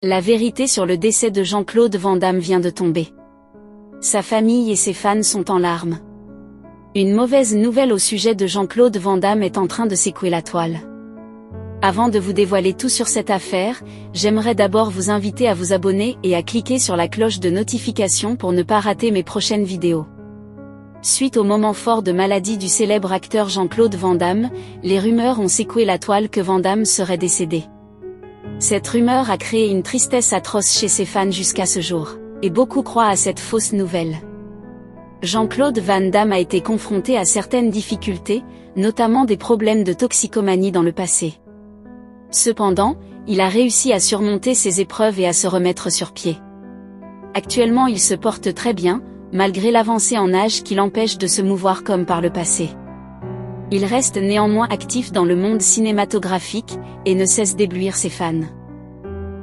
La vérité sur le décès de Jean-Claude Van Damme vient de tomber. Sa famille et ses fans sont en larmes. Une mauvaise nouvelle au sujet de Jean-Claude Van Damme est en train de secouer la toile. Avant de vous dévoiler tout sur cette affaire, j'aimerais d'abord vous inviter à vous abonner et à cliquer sur la cloche de notification pour ne pas rater mes prochaines vidéos. Suite au moment fort de maladie du célèbre acteur Jean-Claude Van Damme, les rumeurs ont secoué la toile que Van Damme serait décédé. Cette rumeur a créé une tristesse atroce chez ses fans jusqu'à ce jour, et beaucoup croient à cette fausse nouvelle. Jean-Claude Van Damme a été confronté à certaines difficultés, notamment des problèmes de toxicomanie dans le passé. Cependant, il a réussi à surmonter ces épreuves et à se remettre sur pied. Actuellement il se porte très bien, malgré l'avancée en âge qui l'empêche de se mouvoir comme par le passé. Il reste néanmoins actif dans le monde cinématographique, et ne cesse d'éblouir ses fans.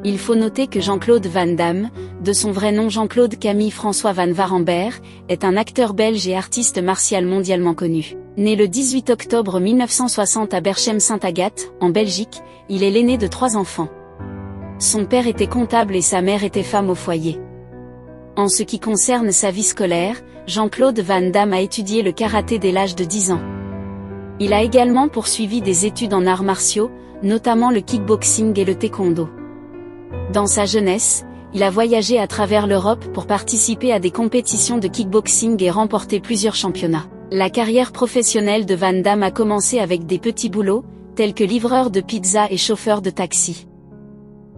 Il faut noter que Jean-Claude Van Damme, de son vrai nom Jean-Claude Camille François Van Waremberg, est un acteur belge et artiste martial mondialement connu. Né le 18 octobre 1960 à Berchem-Sainte-Agathe, en Belgique, il est l'aîné de 3 enfants. Son père était comptable et sa mère était femme au foyer. En ce qui concerne sa vie scolaire, Jean-Claude Van Damme a étudié le karaté dès l'âge de 10 ans. Il a également poursuivi des études en arts martiaux, notamment le kickboxing et le taekwondo. Dans sa jeunesse, il a voyagé à travers l'Europe pour participer à des compétitions de kickboxing et remporter plusieurs championnats. La carrière professionnelle de Van Damme a commencé avec des petits boulots, tels que livreur de pizza et chauffeur de taxi.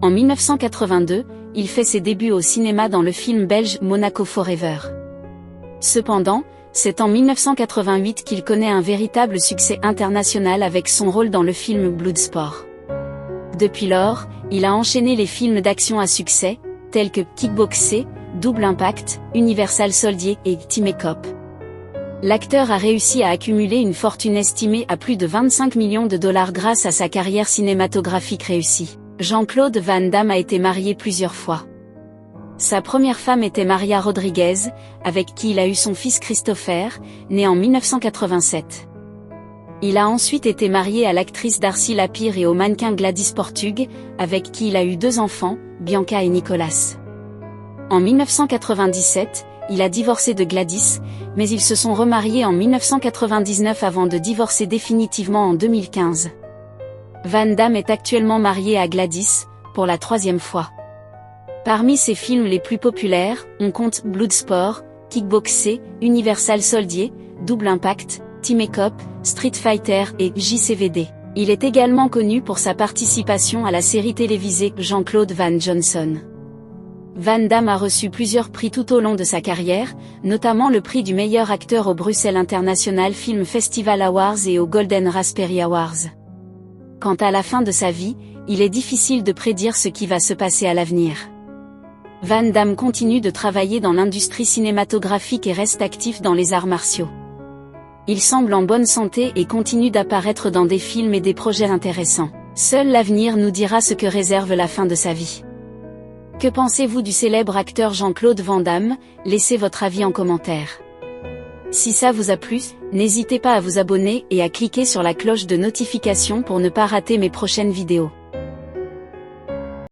En 1982, il fait ses débuts au cinéma dans le film belge Monaco Forever. Cependant, c'est en 1988 qu'il connaît un véritable succès international avec son rôle dans le film Bloodsport. Depuis lors, il a enchaîné les films d'action à succès, tels que Kickboxer, Double Impact, Universal Soldier et Time Cop. L'acteur a réussi à accumuler une fortune estimée à plus de 25 millions de dollars grâce à sa carrière cinématographique réussie. Jean-Claude Van Damme a été marié plusieurs fois. Sa première femme était Maria Rodriguez, avec qui il a eu son fils Christopher, né en 1987. Il a ensuite été marié à l'actrice Darcy Lapire et au mannequin Gladys Portug, avec qui il a eu 2 enfants, Bianca et Nicolas. En 1997, il a divorcé de Gladys, mais ils se sont remariés en 1999 avant de divorcer définitivement en 2015. Van Damme est actuellement marié à Gladys, pour la 3e fois. Parmi ses films les plus populaires, on compte Bloodsport, Kickboxer, Universal Soldier, Double Impact, Time Cop, Street Fighter et JCVD. Il est également connu pour sa participation à la série télévisée Jean-Claude Van Johnson. Van Damme a reçu plusieurs prix tout au long de sa carrière, notamment le prix du meilleur acteur au Bruxelles International Film Festival Awards et au Golden Raspberry Awards. Quant à la fin de sa vie, il est difficile de prédire ce qui va se passer à l'avenir. Van Damme continue de travailler dans l'industrie cinématographique et reste actif dans les arts martiaux. Il semble en bonne santé et continue d'apparaître dans des films et des projets intéressants. Seul l'avenir nous dira ce que réserve la fin de sa vie. Que pensez-vous du célèbre acteur Jean-Claude Van Damme? Laissez votre avis en commentaire. Si ça vous a plu, n'hésitez pas à vous abonner et à cliquer sur la cloche de notification pour ne pas rater mes prochaines vidéos.